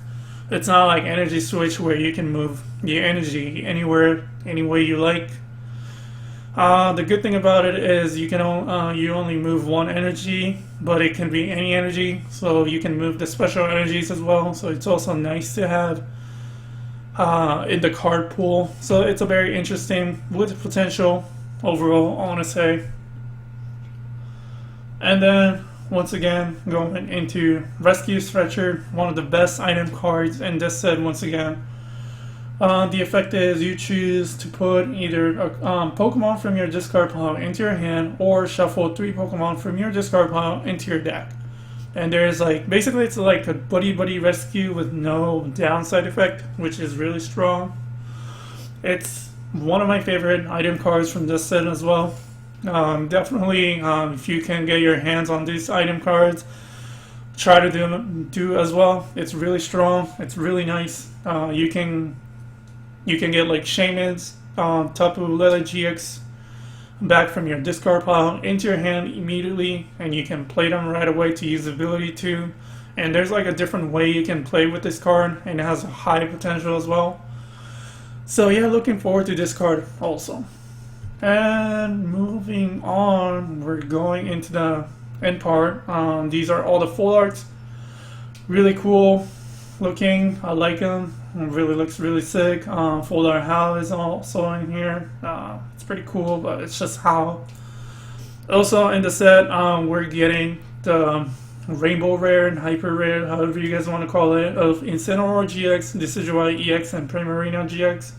It's not like energy switch where you can move the energy anywhere, any way you like. The good thing about it is you only move 1 energy, but it can be any energy, so you can move the special energies as well. So it's also nice to have in the card pool. So it's a very interesting with potential overall, I want to say. And then once again, going into Rescue Stretcher, one of the best item cards in this set. Once again, the effect is you choose to put either a Pokemon from your discard pile into your hand, or shuffle 3 Pokemon from your discard pile into your deck. And there's like, basically it's like a buddy rescue with no downside effect, which is really strong. It's one of my favorite item cards from this set as well. Definitely, if you can get your hands on these item cards, try to do as well. It's really strong. It's really nice. You can get like Shaman's, Tapu Lele GX back from your discard pile into your hand immediately, and you can play them right away to use the ability to. And there's like a different way you can play with this card, and it has a high potential as well. So yeah, looking forward to this card also. And moving on, we're going into the end part. These are all the full arts. Really cool looking. I like them. It really looks really sick. Full art Hal is also in here. It's pretty cool, but it's just how. Also in the set, we're getting the Rainbow Rare and Hyper Rare, however you guys want to call it, of Incineroar GX, Decidueye EX, and Primarina GX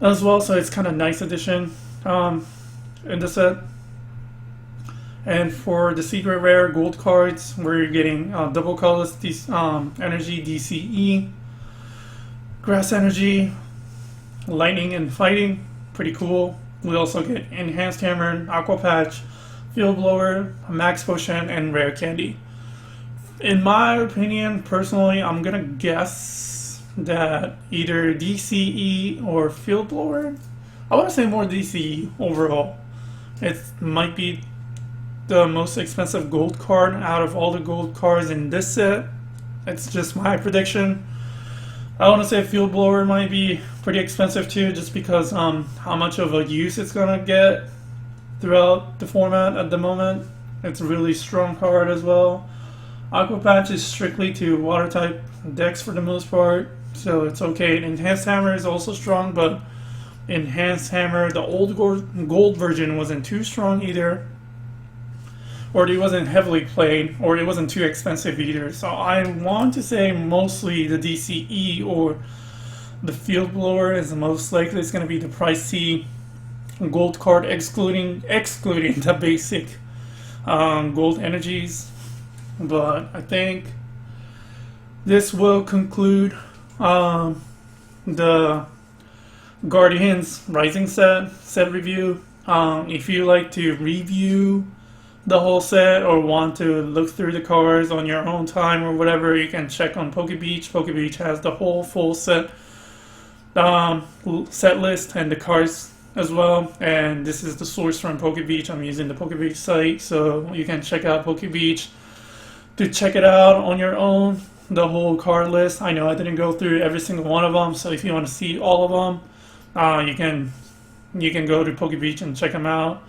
as well. So it's kind of nice addition in the set. And for the secret rare gold cards, we're getting double colorless energy DCE, grass energy, lightning and fighting, pretty cool. We also get enhanced hammer, aqua patch, field blower, max potion, and rare candy. In my opinion, personally, I'm gonna guess that either DCE or field blower. I want to say more DCE overall. It might be the most expensive gold card out of all the gold cards in this set. It's just my prediction. I want to say field blower might be pretty expensive too, just because how much of a use it's gonna get throughout the format at the moment. It's a really strong card as well. Aqua patch is strictly to water type decks for the most part, so it's okay. Enhanced hammer is also strong, but enhanced hammer, the old gold version, wasn't too strong either, or it wasn't heavily played, or it wasn't too expensive either. So I want to say mostly the DCE or the field blower is most likely it's going to be the pricey gold card, excluding the basic gold energies. But I think this will conclude the Guardians Rising set review. If you like to review the whole set or want to look through the cards on your own time or whatever, you can check on PokeBeach. PokeBeach has the whole full set set list and the cards as well. And this is the source from PokeBeach. I'm using the PokeBeach site, so you can check out PokeBeach to check it out on your own. The whole card list. I know I didn't go through every single one of them, so if you want to see all of them, you can go to PokeBeach and check them out.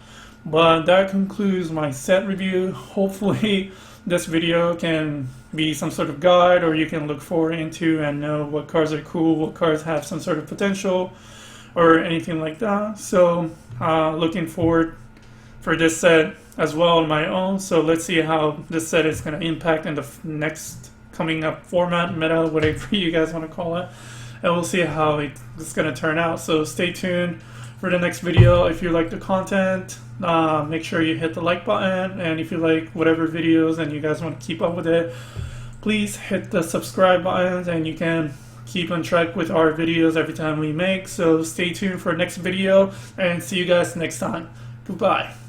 But that concludes my set review. Hopefully this video can be some sort of guide, or you can look forward into and know what cards are cool, what cards have some sort of potential, or anything like that. So looking forward for this set as well on my own. So let's see how this set is going to impact in the next coming up format, meta, whatever you guys want to call it. And we'll see how it's going to turn out. So stay tuned for the next video. If you like the content, make sure you hit the like button, and if you like whatever videos and you guys want to keep up with it, please hit the subscribe button, and you can keep on track with our videos every time we make. So stay tuned for next video, and see you guys next time. Goodbye.